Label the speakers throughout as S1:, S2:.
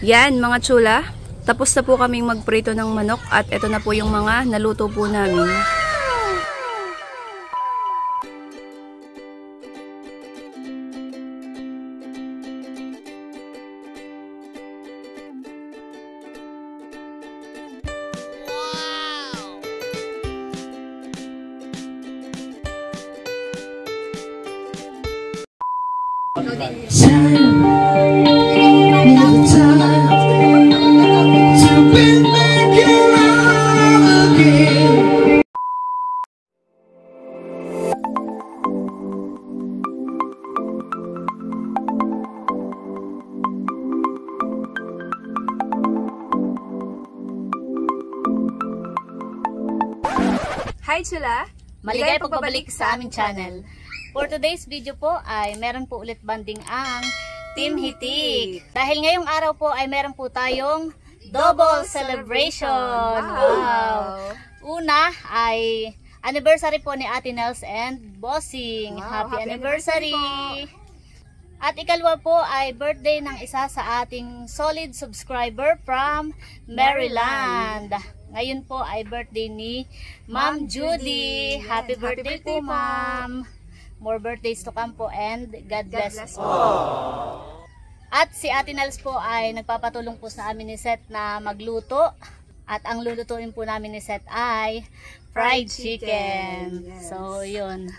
S1: Yan mga chula, tapos na po kaming magprito ng manok at ito na po yung mga naluto po namin. Hi chula!
S2: Maligay pagbabalik sa aming channel. For today's video po ay meron po ulit banding ang Team Hitik. Dahil ngayong araw po ay meron po tayong double celebration. Wow! Una ay anniversary po ni Ate Nels and Bossing.
S1: Wow,
S2: Happy anniversary! At ikalawa po ay birthday ng isa sa ating solid subscriber from Maryland. Ngayon po ay birthday ni Ma'am Judy. Happy birthday po, Ma'am. More birthdays to come po and God bless po. At si Ate Nels po ay nagpapatulong po sa amin ni Seth na magluto. At ang lulutuin po namin ni Seth ay fried chicken.
S1: Yes.
S2: So, yun.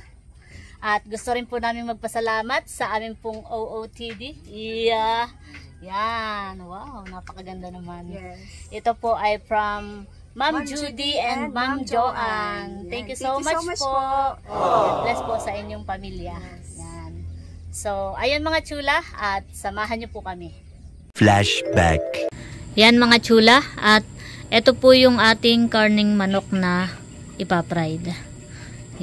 S2: At gusto rin po namin magpasalamat sa aming pong OOTD. Yeah. Yan. Wow, napakaganda naman.
S1: Yes.
S2: Ito po ay from Ma'am Judy and Ma'am Joanne. Thank you so much po. God bless po sa inyong pamilya. Yan. So, ayun mga chula at samahan niyo po kami.
S3: Flashback.
S2: Yan mga chula at ito po yung ating karning manok na ipapride.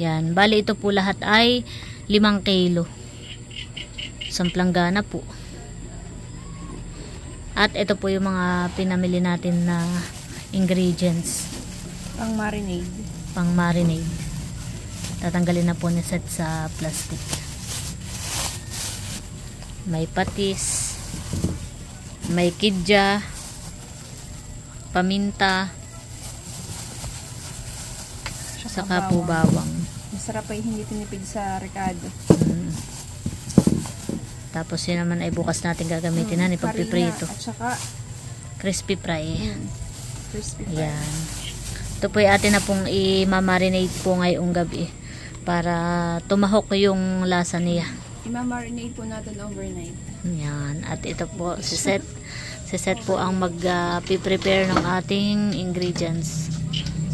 S2: Yan, bali ito po lahat ay 5 kilo. Samplanggana po. At ito po yung mga pinamili natin na ingredients.
S1: Pang marinade.
S2: Pang marinade. Tatanggalin na po ni Seth sa plastic. May patis. May kidja. Paminta. Saka po bawang.
S1: Masarap ay hindi tinipid sa Ricardo.
S2: Tapos yun naman ay bukas natin gagamitin na ni pagpiprito.
S1: At saka
S2: Crispy fry.
S1: crispy fry.
S2: Yan. Ito po yung atin na pong i-marinate po ngayong gabi para tumahok yung lasa niya.
S1: I-marinate po natin overnight.
S2: Yan. At ito po si Seth. Si Seth po ang mag-prepare ng ating ingredients.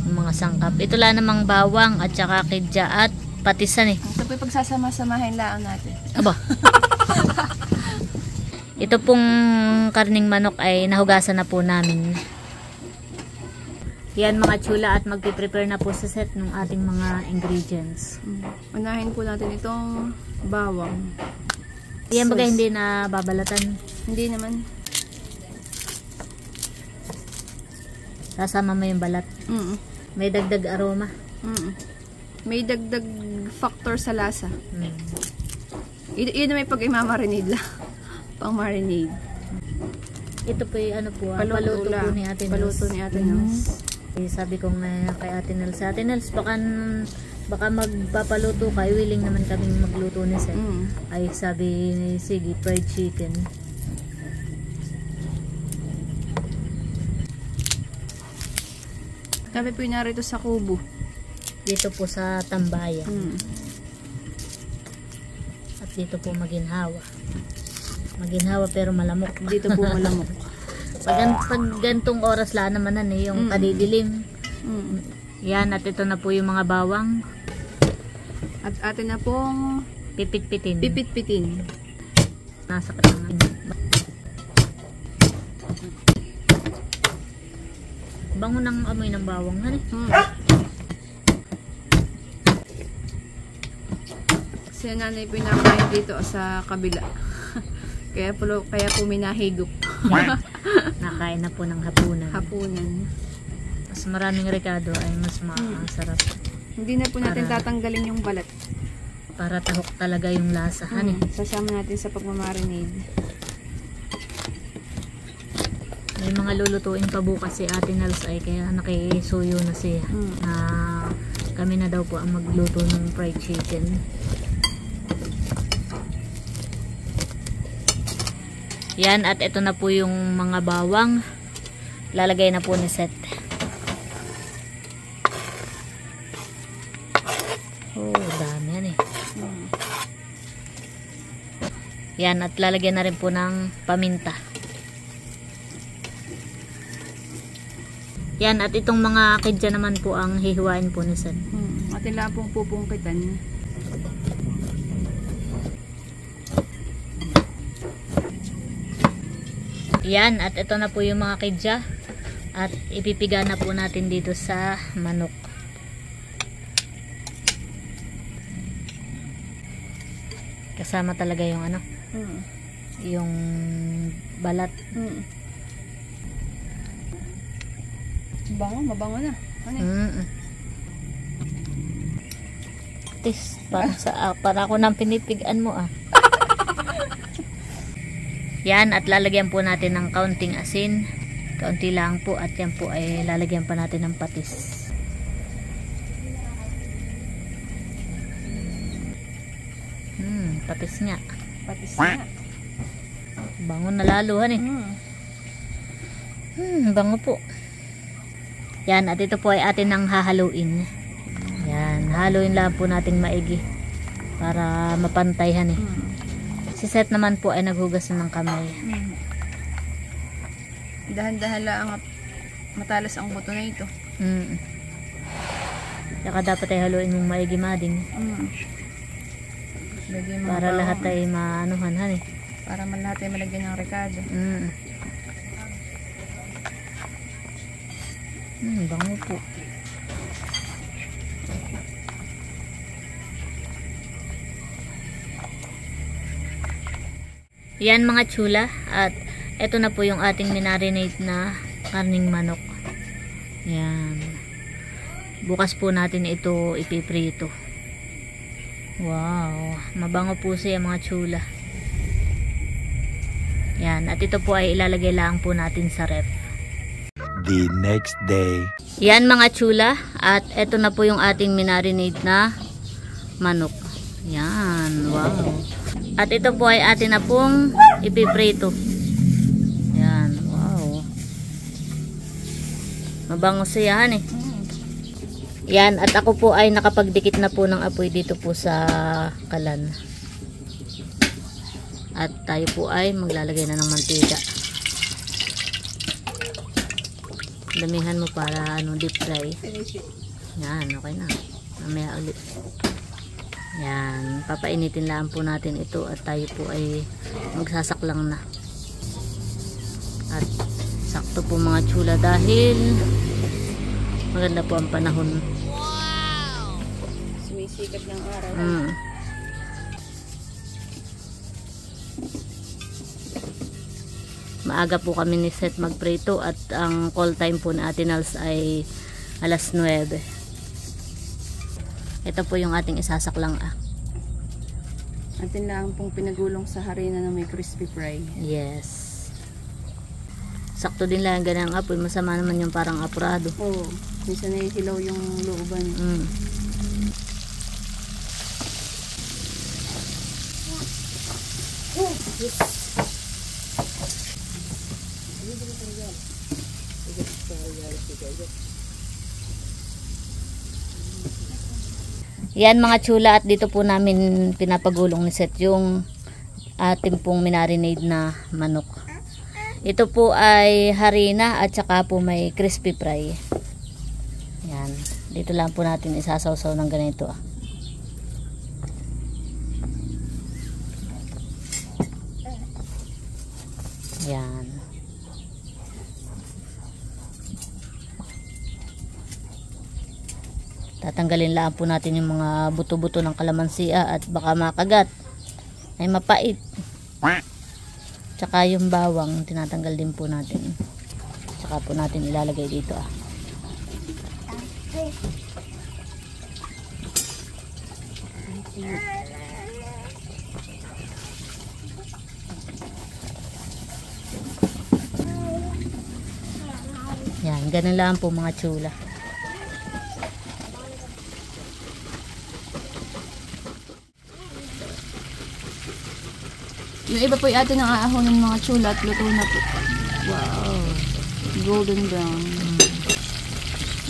S2: Yung mga sangkap. Ito lang namang bawang at saka kidja at patisan eh.
S1: Ito po yung pagsasama-samahin lang natin.
S2: Aba. Ito pong karning manok ay nahugasan na po namin. Yan mga chula at magpiprepare na po sa Seth ng ating mga ingredients.
S1: Unahin po natin itong bawang.
S2: Yan bagay hindi na babalatan.
S1: Hindi naman.
S2: Sasama mo yung balat. May dagdag aroma.
S1: May dagdag factor sa lasa. Yun na may pag-imamarinade lang. Pang marinade.
S2: Ito po yung ano po,
S1: Paluto
S2: po ni Ate Nels.
S1: Paluto ni Ate Nels.
S2: Sabi ko nga kay Ate Nels, baka magpapaluto ka, willing naman kaming magluto ni Seth. Ay sabi, sige, fried chicken.
S1: Sabi po yung narito sa kubo.
S2: Dito po sa tambayan. At dito po maginhawa. Maginhawa pero malamok.
S1: Dito po malamok.
S2: Pag gantong oras lang naman yung kadidilim. Yan, at ito na po yung mga bawang.
S1: At atin na pong
S2: pipit-pitin.
S1: Pipit-pitin.
S2: Nasa katangan. Bango ng amoy ng bawang na
S1: Kasi nanay po yung nakain dito sa kabila. kaya po minahigop.
S2: Nakain na po ng hapunan. Mas maraming rekado ay mas masarap.
S1: Hindi na po natin tatanggalin yung balat.
S2: Para tahok talaga yung lasa.
S1: Sasama natin sa pagmamarinade.
S2: May mga lulutuin pa bukas si Ate Nels ay kaya nakisuyo na siya. Na kami na daw po ang magluto ng fried chicken. Yan, at ito na po yung mga bawang. Lalagay na po ni Seth. Oh, dami yan eh. Yan, at lalagyan na rin po ng paminta. Yan, at itong mga kidya naman po ang hihiwain po ni Seth.
S1: At ila pong pupungkitan.
S2: Yan, at ito na po yung mga kidya. At ipipiga na po natin dito sa manok. Kasama talaga yung ano? Yung balat.
S1: Bango, mabango na. Ano?
S2: Tis, para ako nang pinipigan mo ah. Yan, at lalagyan po natin ng kaunting asin. Kaunti lang po, at yan po ay lalagyan pa natin ng patis. Patis nga.
S1: Patis nga.
S2: Bango na laluhan eh. Bango po. Yan, at ito po ay atin nang hahaluin. Yan, haluin lang po natin maigi para mapantayhan eh. Si Seth naman po ay naghugas na ng kamay.
S1: Dahan-dahan lang at matalas ang buto na ito.
S2: Saka dapat ay haluin mong maigi mading. Para lahat ay maanuhan eh.
S1: Para lahat ay malagyan ng rekado.
S2: Bango po. Yan mga chula, at ito na po yung ating minarinate na karning manok. Yan. Bukas po natin ito ipiprito. Wow, mabango po siya mga chula. Yan, at ito po ay ilalagay lang po natin sa ref.
S3: The next day.
S2: Yan mga chula, at ito na po yung ating minarinate na manok. Yan, wow. At ito po ay atin na pong ipiprito. Yan, wow. Mabango siya eh. Yan, at ako po ay nakapagdikit na po ng apoy dito po sa kalan. At tayo po ay maglalagay na ng mantika. Damihan mo para deep fry. Yan, okay na. Mamaya ulit. Yan, papainitin lang po natin ito at tayo po ay magsasaklang na. At sakto po mga chula dahil maganda po ang panahon.
S1: Wow! Sumisikat ng araw.
S2: Maaga po kami ni Seth magprito at ang call time po na Ate Nels ay alas 9. Ito po yung ating isasaklang
S1: Atin lang pong pinagulong sa harina na may crispy fry.
S2: Yes. Sakto din lang ganang apoy. Masama naman yung parang apurado.
S1: Oo. Minsan na hilaw yung looban.
S2: Yan mga chula, at dito po namin pinapagulong ni Seth yung ating pong minarinade na manok. Ito po ay harina at saka po may crispy fry. Yan. Dito lang po natin isasawsaw ng ganito. Yan. Tatanggalin lang po natin yung mga buto-buto ng kalamansia at baka makagat. Ay mapait. Tsaka yung bawang tinatanggal din po natin. Tsaka po natin ilalagay dito. Yan, ganun lang po mga chula.
S1: Yung iba po yung atin ang aahonin mga chula at luto na po.
S2: Wow.
S1: Golden brown.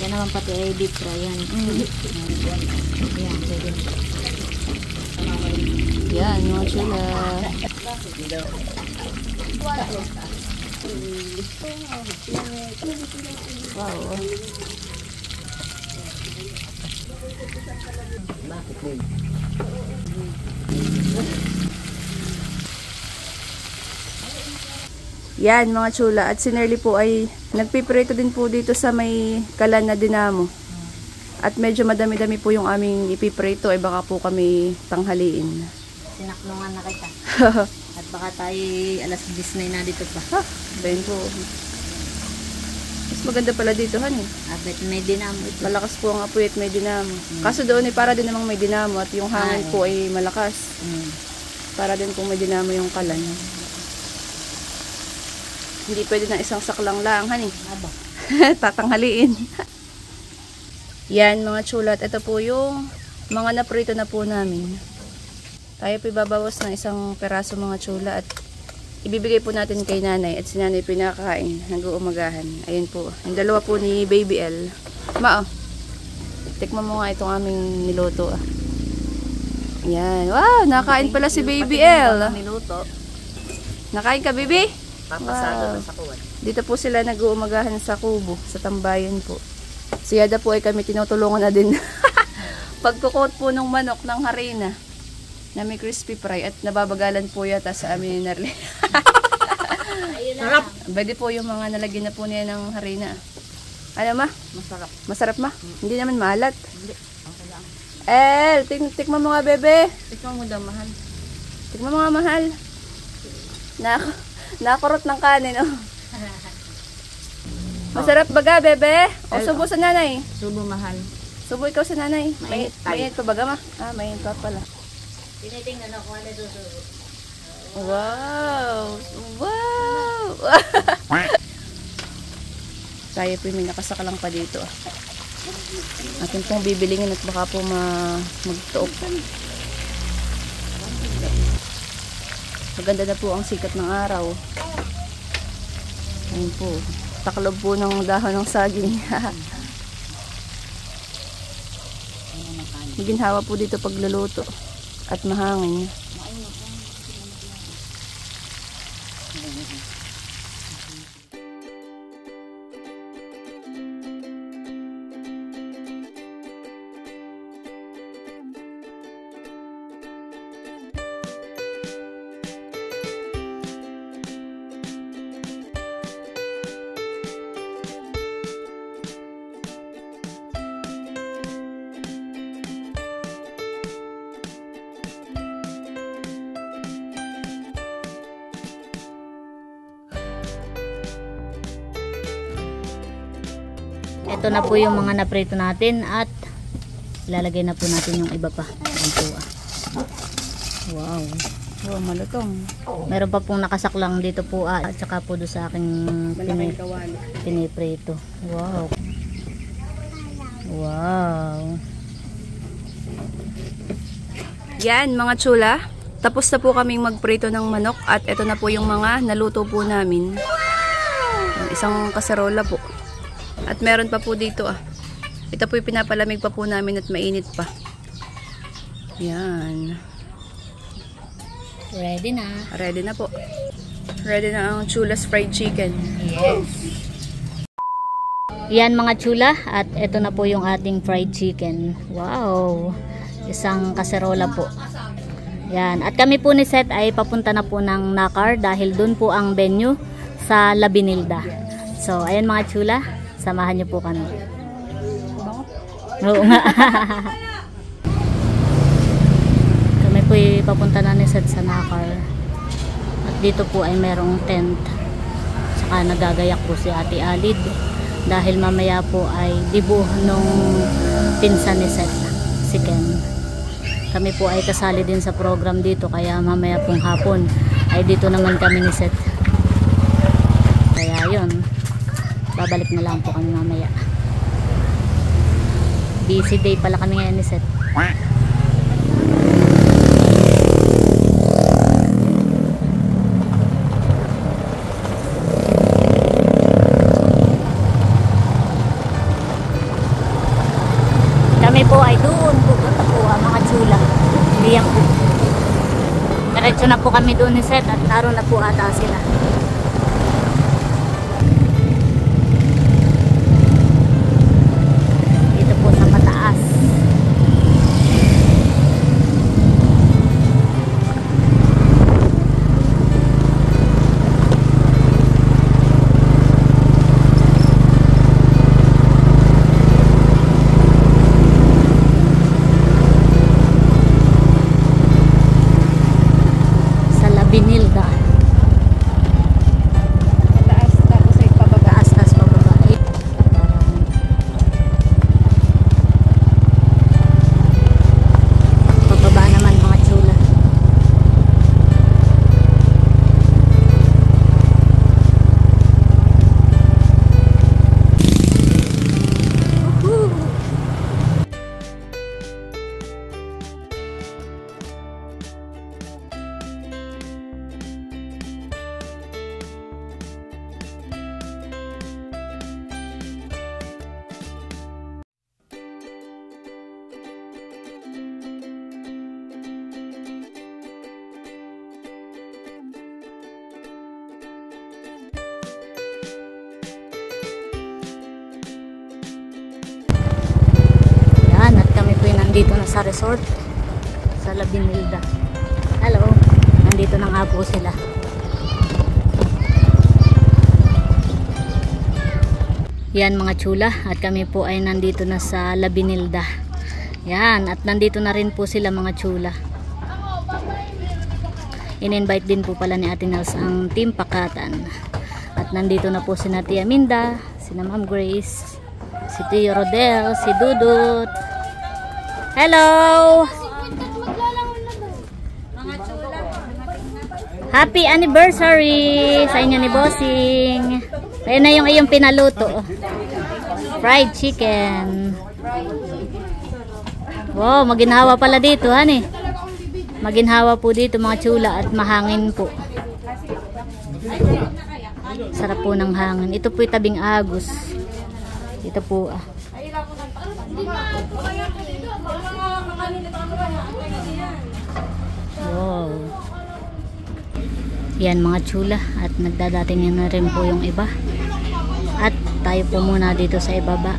S2: Yan naman pati ay deep fry yan. Yan, pwede na.
S1: Yan mga chula. Wow. Yan mga chula. At si Nerly po ay nagpiprito din po dito sa may kalan na dinamo. At medyo madami-dami po yung aming ipiprito. Ay baka po kami tanghaliin.
S2: Sinaknungan na kita. At baka tayo alas 10 na dito pa.
S1: Bayan po. Mas maganda pala dito, han eh.
S2: Abet may dinamo ito.
S1: Malakas po ang apoy at may dinamo. Kaso doon ay para din namang may dinamo at yung hangin po ay malakas. Para din po may dinamo yung kalan. Hindi pwede na isang saklang lang, han eh.
S2: Aba.
S1: Tatanghaliin. Yan mga chulat. Ito po yung mga naprito na po namin. Tayo po ibabawas ng isang peraso mga chula at ibibigay po natin kay nanay at si nanay pinakakain nag-uumagahan. Ayun po. Yung dalawa po ni Baby L. Ma, oh. Tikman mo nga itong aming niluto. Ah. Yan. Wow, nakain pala si Baby L.
S2: Niluto.
S1: Nakain ka, baby?
S2: Papasado na sa kuwan.
S1: Dito po sila nag-uumagahan sa kubo, sa tambayan po. Si Yada po ay kami tinutulungan na din. Pagkukot po ng manok ng harina na may crispy fry at nababagalan po yata sa amin ni Nerly.
S2: Sarap.
S1: Pwede po yung mga nalagyan na po niya ng harina. Ano ma?
S2: Masarap.
S1: Masarap ma? Hindi naman maalat.
S2: Hindi. Okay lang.
S1: Tikman mo nga bebe.
S2: Tikman mo daw, mahal.
S1: Tikman mo nga mahal. Nakurot ng kanin oh. Masarap baga bebe? O subo sa nanay?
S2: Subo, mahal.
S1: Subo ikaw sa nanay.
S2: Mainit tayo.
S1: Mainit pa baga ma? Ah, mainit pa pala.
S2: Tinitingnan ako ano susubo.
S1: Wow! Wow! Tayo po may nakasakalang pa dito. Atin pong bibilingin at baka po magtuok. Maganda na po ang sikat ng araw. Ayun po. Taklob po ng dahon ng saging. Ginhawa po dito pagluluto. At mahangin.
S2: Ito na po yung mga naprito natin at ilalagay na po natin yung iba pa. Ayan po, ah. Wow.
S1: Wow, malutong.
S2: Meron pa pong nakasaklang dito po at saka po doon sa aking
S1: Malaking kawali.
S2: piniprito. Wow. Wow.
S1: Yan mga chula. Tapos na po kaming magprito ng manok at ito na po yung mga naluto po namin. Isang kaserola po. At meron pa po dito ah. Ito po yung pinapalamig pa po namin at mainit pa. Yan.
S2: Ready na.
S1: Ready na po. Ready na ang Chula's fried chicken.
S2: Yes. Yan mga chula at ito na po yung ating fried chicken. Wow. Isang kaserola po. Yan. At kami po ni Seth ay papunta na po ng Nakar dahil dun po ang venue sa La Binilda. So, ayan mga chula. Samahan niyo po kami. Oo nga. Kami po ay papunta na ni Seth sa Nakar. At dito po ay merong tent. Saka nagagayak po si Ate Alid. Dahil mamaya po ay dibuh nung pinsan ni Seth, si Ken. Kami po ay kasali din sa program dito. Kaya mamaya pong hapon ay dito naman kami ni Seth. Kaya yun. babalik na lang po kami mamaya. Busy day pala kami ngayon ni Seth. Kami po ay doon pupunta po mga chula. Diyan po. Diretso na po kami doon ni Seth at naroon na po ata sila. Dito po sa mataas. Binilda.
S1: Mataas tapos ay pababa.
S2: Taas tas pababa. Pababa naman mga chula. Nandito na sa resort sa La Binilda. Hello, nandito na nga po sila. Yan mga chula, at kami po ay nandito na sa La Binilda. Yan, at nandito na rin po sila mga chula. In-invite din po pala ni Ate Nels ang Team Pakatan. At nandito na po si Tia Minda, si Ma'am Grace, si Tio Rodel, si Dudut. Hello! Happy anniversary sa inyo ni Bossing. Ayun na yung iyong pinaluto. Fried chicken. Wow, maginhawa pala dito, hani. Maginhawa po dito mga chula at mahangin po. Sarap po ng hangin. Ito po yung tabing Agus. Ito po ah. Wow. Yan mga chula, at nagdadating na rin po yung iba. At tayo po muna dito sa ibaba.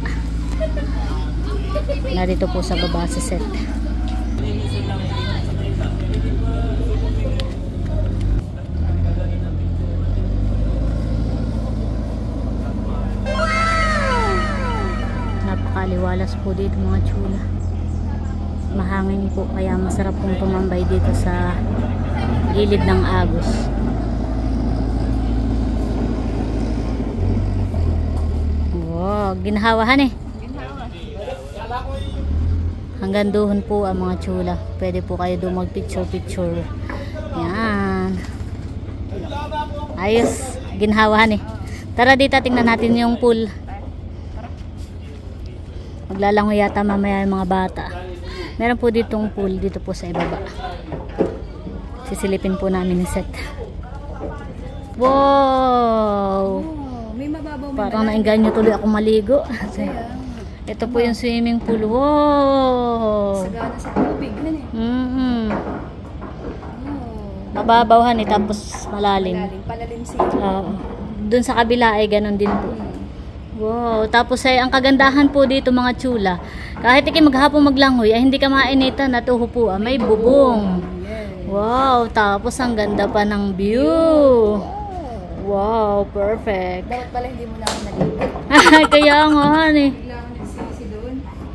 S2: Narito po sa baba si Seth. Napakaliwalas po dito mga chula. Mahangin po, kaya masarap pong tumambay dito sa gilid ng Agus. Wow, ginhawahan eh. Hanggang doon po ang mga chula. Pwede po kayo doon mag picture. Yan. Ayos, ginhawahan eh. Tara dito, tingnan natin yung pool. Maglalangoy yata mamaya yung mga bata. Meron po ditong pool dito po sa ibaba. Sisilipin po namin ni Seth. Wow!
S1: May mababaw.
S2: Parang nainganyo tuloy ako maligo. Ito po yung swimming pool. Wow!
S1: Sagana sa tubig.
S2: Mababawhan eh, tapos malalim.
S1: Palalim siya.
S2: Doon sa kabila ay ganun din po. Wow, tapos ay ang kagandahan po dito mga chula, kahit iki maghapon maglangoy ay hindi ka mainitan at uhupo, may bubong. Wow, tapos ang ganda pa ng view. Wow, perfect.
S1: Dapat pala hindi mo na ako naligo.
S2: Kaya nga eh.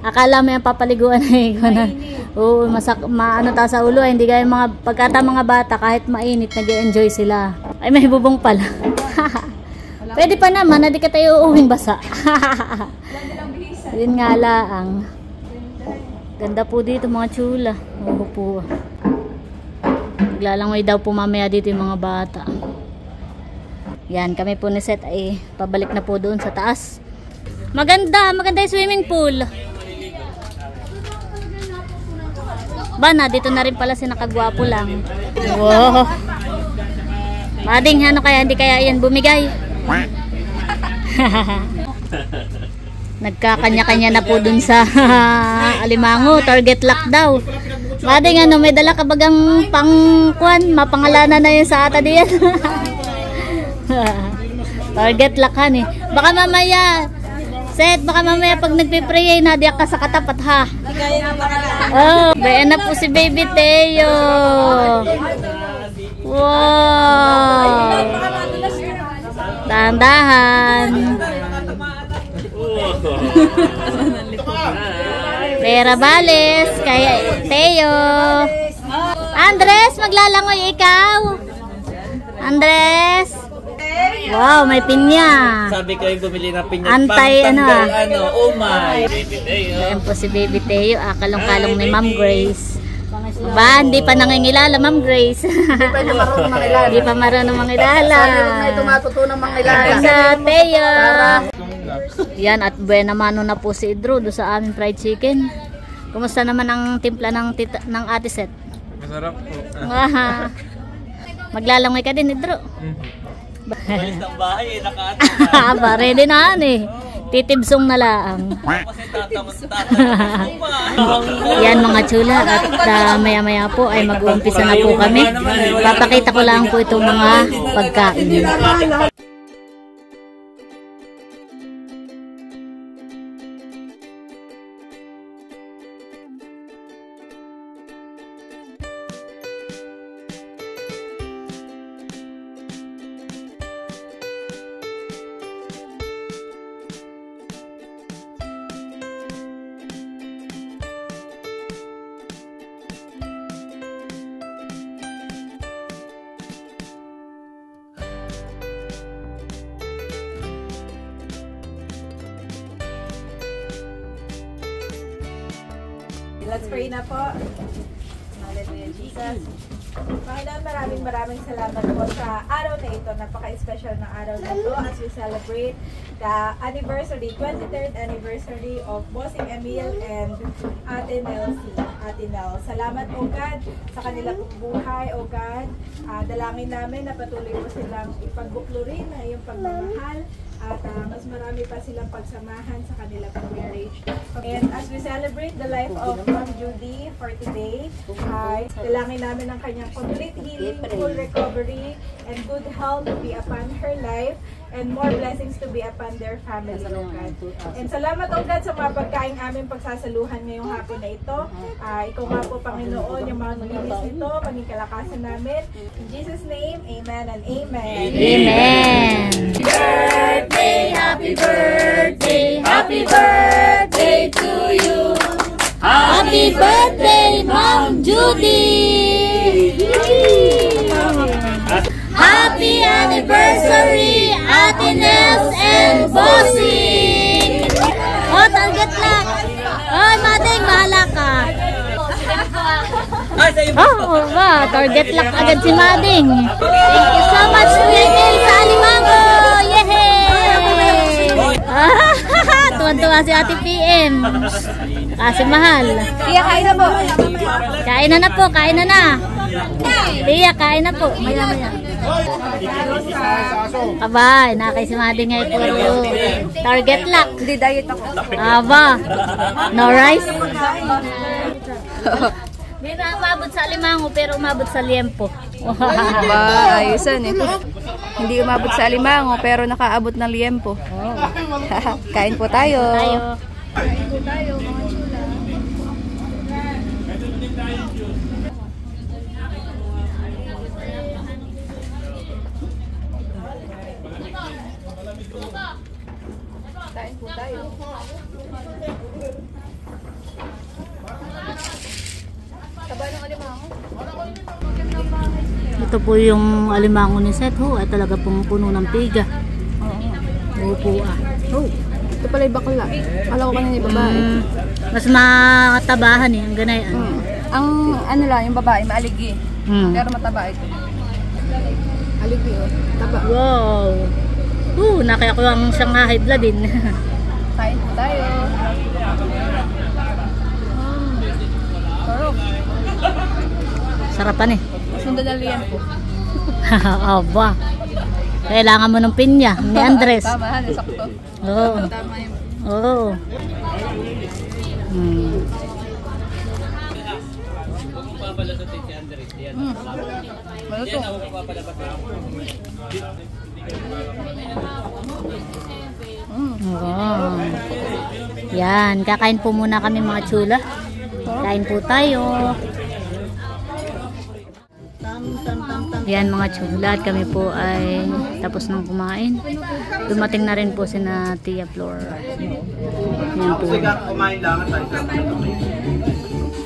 S2: Akala mo yung papaliguan eh. Oo, maano ta sa ulo, hindi kaya mga pagkata mga bata kahit mainit nag-enjoy sila. Ay may bubong pala. Pwede pa naman, na di ka tayo uuwing basa. Yun nga laang. Ganda po dito mga chula. Oo po. Naglalangoy daw po mamaya dito yung mga bata. Yan, kami po ni Seth ay pabalik na po doon sa taas. Maganda yung swimming pool. Bana, dito na rin pala si nakagwapo lang. Wow. Mading, ano kaya, hindi kaya yan bumigay? Nagkakanya-kanya na po dun sa Alimango, target lock daw. Mading, ano, may dala ka bagang pangkuan, mapangalanan na yun sa ata diyan. Target lock han eh. Baka mamaya, Seth, baka mamaya pag nagpipray ay nadiyak ka sa katapat ha. Oh, bayan na po si Baby Teo. Wow. Dahan-dahan. Pera Bales kay Teo. Andres, maglalangoy ikaw. Andres. Wow, may pinya.
S4: Sabi ko yung bumili ng pinya.
S2: Antay ano ah.
S4: Oh my. Baby Teo.
S2: Ayan po si Baby Teo. Kalong-kalong ni Ma'am Grace. Ba, hindi pa nangingilala Ma'am Grace. Hindi pa marunong mangilala.
S1: May tumatutunang mangilala.
S2: Sa Teo. Yan, at buena mano na po si Idro do sa aming fried chicken. Kumusta naman ang timpla ng Ate Seth?
S4: Masarap po.
S2: Maglalangoy ka din, Idro.
S4: Balis ng bahay eh,
S2: Aba, ready na eh. Titibsong na lang. Yan mga chula, at maya-maya po ay mag-uumpisa na po kami. Papakita ko lang po itong mga pagkain.
S5: Let's pray na po. Hallelujah, Jesus. Panginoon, maraming salamat po sa araw na ito. Napaka-special na araw na ito as we celebrate the anniversary, 23rd anniversary of Bossing Emil and Ate Nelsie. Ate Nel, salamat o God sa kanila buhay o God. Dalangin namin na patuloy mo silang ipagbuklurin na iyong pagmamahal. At mas marami pa silang pagsamahan sa kanilang marriage. And as we celebrate the life of Ma'am Judy for today, ay dalangin namin ang kanyang complete healing, full recovery, and good health to be upon her life, and more blessings to be upon their family, O God. And salamat, O God, sa mga pagkain aming pagsasaluhan ngayong hapon na ito. Ikaw nga po, Panginoon, yung mga maglinis nito, maging kalakasan namin. In Jesus' name, amen and amen.
S2: Amen. Happy birthday, happy birthday to you. Happy birthday, Ma'am Judy. Happy anniversary, Ate Nels and Bossing. Oh, target lang. Oh, Mading, bahala ka. Oh, ba, target lock agad si Mading. Thank you so much, Kuya Emil sa Alimango. Yehey! Tuwan-tuwa si Ate PM. Kasi mahal.
S1: Tiya, kain na po.
S2: Kain na po, kain na. Tiya, kain na po. Maya-maya. Aba, nakay si Mading ay puro target lock.
S1: Hindi, diet ako.
S2: Aba, no rice. Hindi na umabot sa Alimango pero umabot sa Liempo.
S1: Ba, ayusan eh. Hindi umabot sa Alimango pero nakaabot ng Liempo. Kain po tayo. Kain po tayo, mga chula. Kain po tayo. Taba ng Alimango.
S2: Ito po yung Alimango ni Seth. Ay talaga pong puno ng piga. Opo ah.
S1: Oh, ito pala yung bakla. Kala ko kanina yung babae.
S2: Mas matabahan eh, ang ganayan.
S1: Ang ano lang, yung babae, maaligi. Pero mataba ito.
S5: Aligi oh. Taba.
S2: Wow. Nakaya ko ang Shanghai blood din.
S1: Kain po tayo. Sarap.
S2: Sarapan eh.
S1: Sundalian po.
S2: Aba. Kailangan mo ng pinya ni Andres.
S1: Tama, sakto.
S2: Oo.
S1: Tama yun.
S2: Oo.
S1: Maluto.
S2: Wow. Yan, kakain po muna kami mga chula. Kain po tayo. Yan mga chula, at kami po ay tapos nang kumain. Dumating na rin po si na Tia Flor. Yan po.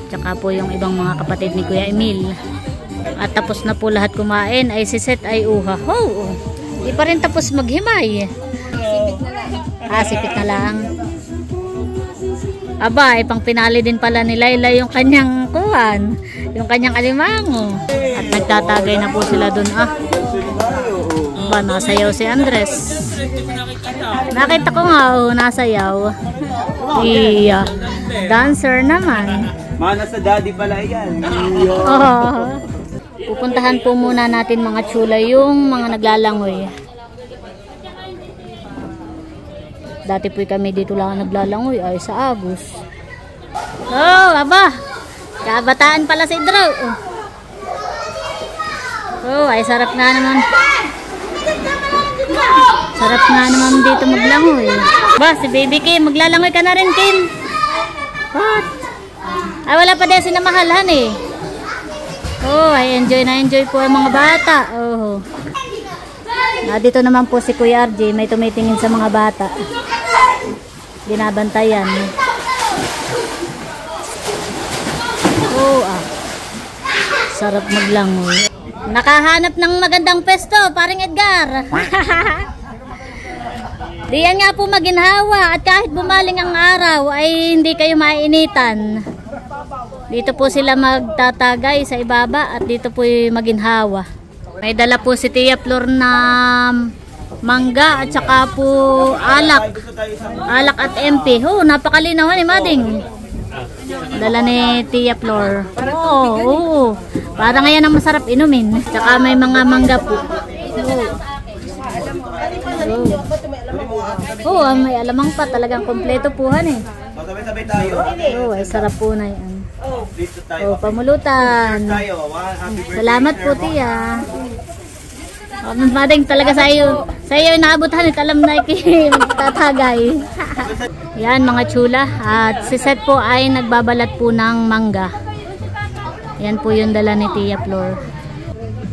S2: Tsaka po yung ibang mga kapatid ni Kuya Emil. At tapos na po lahat kumain, ay si Seth ay uha. Oh, di pa rin tapos maghimay. Sipit na lang. Aba, pang pinali din pala ni Layla yung kanyang kuhan, yung kanyang alimango. At nagtatagay na po sila dun. Aba, nasayaw si Andres. Nakita ko nga, nasayaw. Iya, dancer naman.
S4: Mana sa daddy pala yan.
S2: Pupuntahan po muna natin mga chula yung mga naglalangoy. Dati po kami dito lang naglalangoy ay sa Agus. Oh, aba. Kabataan pala si Drew. Oh, ay sarap nga naman. Sarap nga naman dito maglangoy. Ba, si Baby Kim, maglalangoy ka na rin, Kim. What? Ay, wala pa din sinamahalhan eh. Oh, ay enjoy na enjoy po ang mga bata. Oh. Dito naman po si Kuya RJ, may tumitingin sa mga bata. Binabantayan. Oh, sarap maglangoy. Nakahanap ng magandang pesto, paring Edgar. Diyan nga po maginhawa at kahit bumaling ang araw ay hindi kayo mainitan. Dito po sila magtatagay sa ibaba at dito po maginhawa. May dala po si Tia Flor na mangga at saka po alak. Alak at MP. Oh, napakalinaw ni Mading. Dala ni Tia Flor. Oo. Parang ngayon ang masarap inumin. Tsaka may mga mangga po. Oh, may alamang pa. Talagang kompleto po han eh. Oh, ay sarap po na yan. Oh, pamulutan. Salamat po, Tia. Mading talaga sa iyo. Sa iyo inaabutan at alam na tatagay. Yan mga chula. At si Seth po ay nagbabalat po ng mangga. Yan po yung dala ni Tia Flor.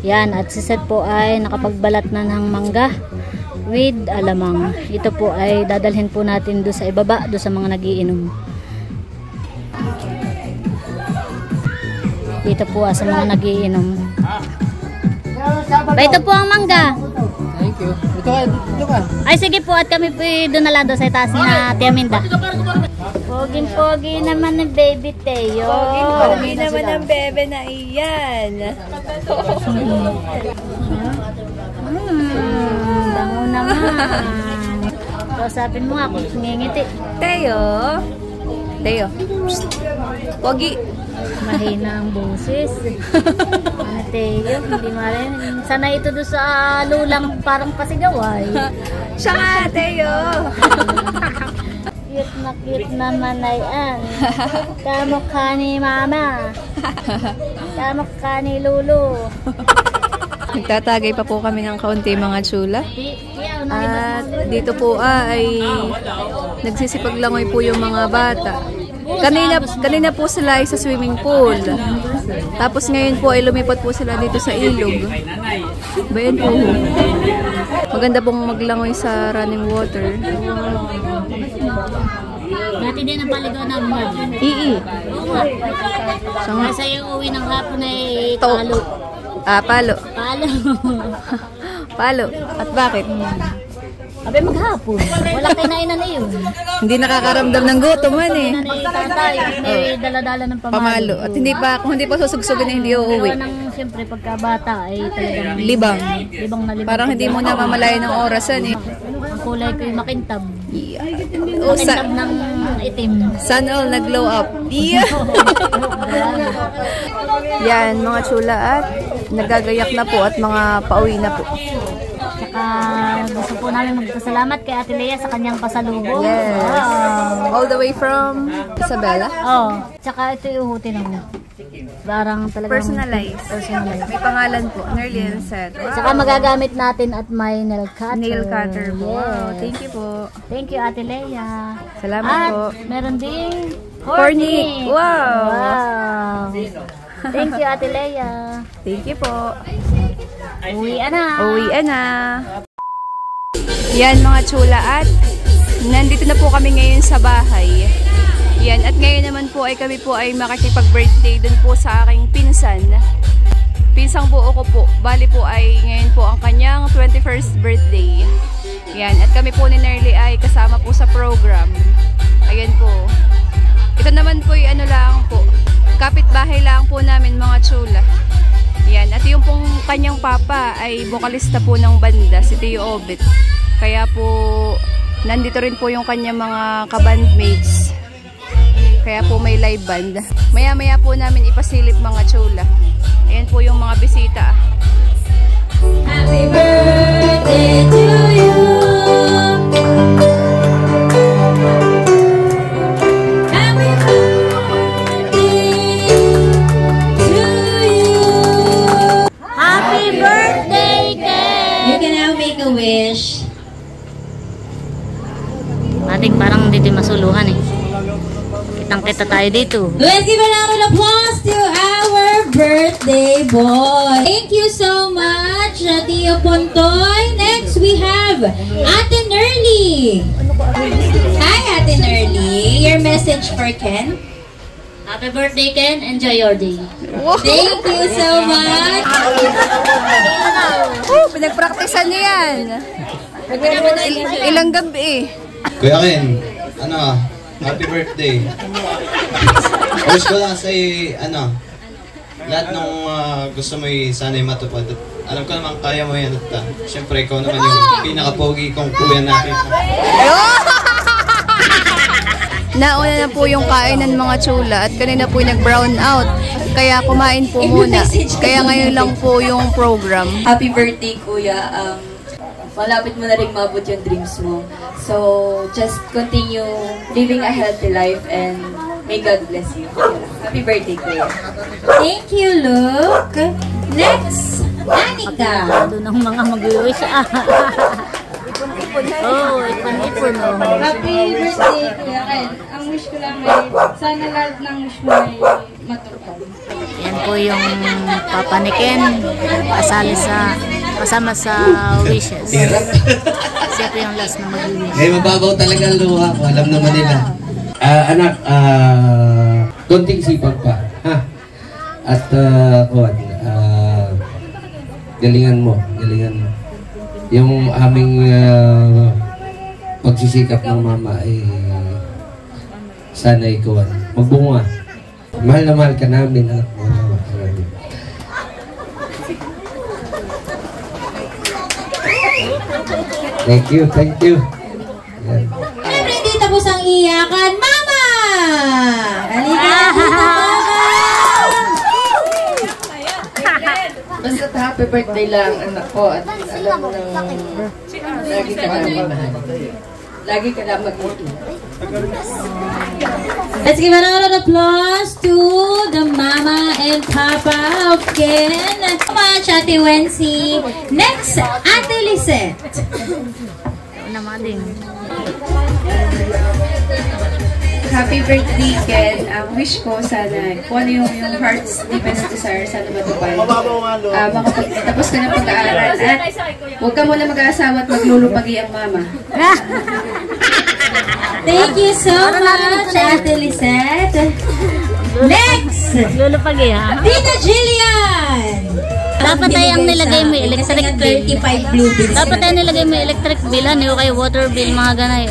S2: Yan, at si Seth po ay nakapagbalat na ng mangga with alamang. Ito po ay dadalhin po natin doon sa ibaba, doon sa mga nagiinom. Dito po sa mga nagiinom. Ito po ang mangga.
S4: Thank you. Ito ka.
S2: Ay sige po, at kami po doon na lang doon sa itaas na Tia Minda. Poging-pogi naman ng baby Teo.
S1: Poging-pogi naman ng bebe na iyan.
S2: Bango naman. Kausapin mo nga kung ngingiti.
S1: Teo. Teo. Pogi.
S2: Mahina ang boses. Ano Teo, hindi marin. Sana ito doon sa lulang parang pasigaway.
S1: Siya nga, Teo.
S2: Cute naman ay an. Kamukha ni Mama. Kamukha ni Lulu.
S1: Nagtatagay pa po kami ng kaunti mga chula. At dito po ay nagsisipaglangoy po yung mga bata. Kanina po sila ay sa swimming pool. Tapos ngayon po ay lumipat po sila dito sa ilog. Bayan po. Maganda pong maglangoy sa running water.
S2: Dati din ang paligaw namin natin. Oo nga. Kasi yung uwi ng hapon ay palo.
S1: Palo.
S2: Palo.
S1: Palo. At bakit?
S2: Abe maghapon. Wala kinainan na yun.
S1: Hindi nakakaramdam ng gutom man eh.
S2: Nanay tatay, may dala-dala ng pamalo.
S1: Pamalo. At hindi pa, kung hindi pa susugsugin na hindi uuwi.
S2: Gawa ng, siyempre, pagkabata ay talagang
S1: Libang.
S2: libang na libang.
S1: Parang hindi mo na mamalayan ng orasan eh.
S2: Ang kulay ko yung makintab.
S1: Yeah. Oh,
S2: Makintab ng itim.
S1: Sun all nag-glow up. Yeah. Yan, mga chula at nagagayak na po at mga pauwi na po.
S2: Tsaka gusto po namin magpasalamat kay Ate Lea sa kanyang pasalubong.
S1: Yes.
S2: Wow.
S1: All the way from Isabela.
S2: Oh, tsaka ito yung huti ng parang talagang
S1: Personalized.
S2: personalized.
S1: May pangalan po, Nerlin said. Wow.
S2: Tsaka magagamit natin at may nail cutter.
S1: Nail cutter po. Wow,
S2: Yes.
S1: thank you po.
S2: Thank you, Ate Lea.
S1: Salamat
S2: At
S1: po.
S2: meron ding
S1: Cornic. Wow.
S2: Wow. Thank you, Ate Lea.
S1: Thank you po.
S2: Uwian na.
S1: Uwian na. Yan mga chula at nandito na po kami ngayon sa bahay. Yan, at ngayon naman po ay kami po ay makikipag-birthday dun po sa aking pinsan. Pinsang buo ko po. Bali po ay ngayon po ang kanyang 21st birthday. Yan, at kami po ni Nerly ay kasama po sa program. Ayan po. Ito naman po ay ano lang po. Kapitbahay lang po namin mga chula. Yan, at yung pong kanyang papa ay vokalista po ng banda, si Tio Obet. Kaya po, nandito rin po yung kanyang mga kabandmates. Kaya po may live band. Maya-maya po namin ipasilip mga chula. Ayan po yung mga bisita.
S6: Happy birthday to you. Happy birthday to you.
S2: Happy birthday, Ken!
S6: You can now make a wish.
S2: Ating parang dito masuluhan eh. Kitang-kita tayo dito.
S6: Let's give a round of applause to our birthday boy. Thank you so much, Tio Pontoy. Next, we have Ate Nerly. Hi, Ate Nerly. Your message for Ken?
S2: Happy birthday, Ken. Enjoy your day.
S6: Thank you so much.
S1: Oh, pinagpraktisan niya yan. Ilang gabi eh.
S7: Kuya Ken, happy birthday. Wish ko lang sa'yo, lahat ng gusto mo sana'y matupad. At alam ko naman kaya mo yan. At syempre, ikaw naman yung pinaka-pogi kong kuya natin.
S1: Nauna na po yung kainan mga chula at kanina po nag-brown out. Kaya kumain po muna. Kaya ngayon lang po yung program.
S8: Happy birthday, Kuya. Malapit mo na rin mabot yung dreams mo. So, just continue living a healthy life and may God bless you. Happy birthday, Kuya.
S6: Thank you, Luke. Next, Anika.
S2: Doon ang mga mag-wish. Oh, ipon-ipon oh.
S9: Happy birthday, Kuya Ken. Ang wish ko lang ay sana lahat ng wish mo ay matupad.
S2: Yan po yung papa ni Ken. Kasama sa wishes. Siya po yung last na mag-wish.
S7: Mababaw talaga ang luha ko. Alam naman nila. Anak, konting sipag pa. Ha? At, galingan mo. Yung aming pagsisikap ng mama ay sana ikaw magbunga. Mahal na mahal ka namin. Thank you. Yan.
S6: Siyempre, hindi tapos ang iyakan. Mama! Halika, Mama!
S8: Basta happy birthday lang, anak ko. At alam mo nang lagi ka lang mag-ibig.
S6: Let's give a round of applause to the Mama and Papa of Ken. Much, Ate Wency. Next, Ate Lisette.
S2: Naman din.
S1: Happy birthday, Ken. Wish ko sana, kung ano yung heart's deepest desire, sana matupad. Makapagtapos ka ng pag-aaral at huwag ka muna mag-aasawa at maglulupagi ang mama.
S6: Thank you so much, Ate Lisette. Next,
S2: Lulupagi ha?
S6: Tita Jillian.
S2: Dapat ay ang nilagay mo electric bill.
S6: 35 blue bills.
S2: Dapat ay nilagay mo electric bill, ano kay water bill, mga ganay.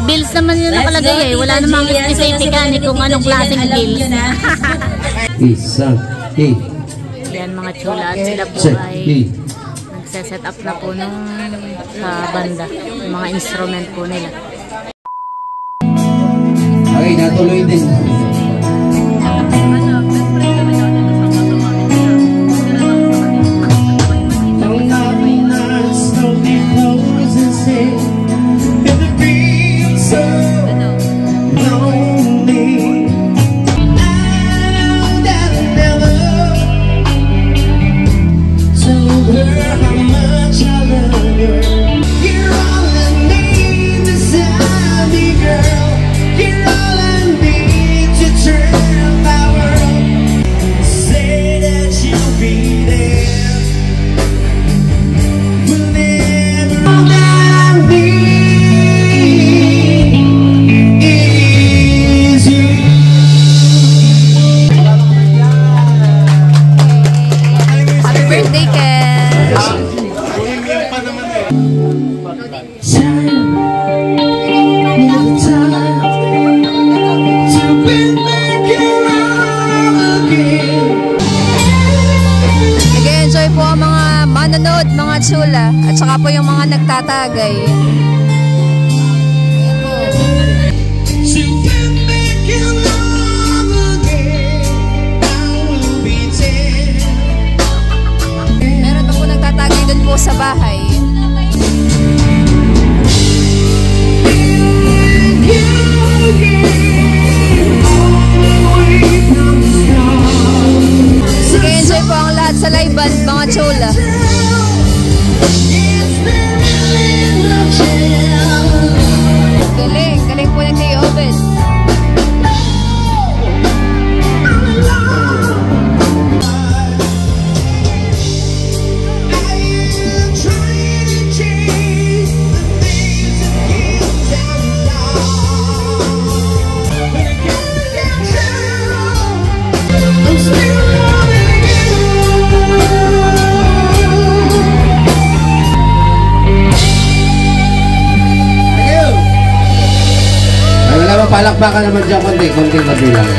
S2: Bills naman yun nakalagay eh. Wala namang specific kung anong klaseng bill.
S4: Isa.
S2: Yan mga chula at sila po ay nagse-set up na po nung sa banda. Yung mga instrument po nila.
S4: Okay, natuloy din.
S1: Mga chula at saka po yung mga nagtatagay. Meron pa po nagtatagay dun po sa bahay. Sige, enjoy po ang lahat sa live band, mga chula. Galing po ng Tio Obed.
S4: Palakpakan naman dyan konti lang.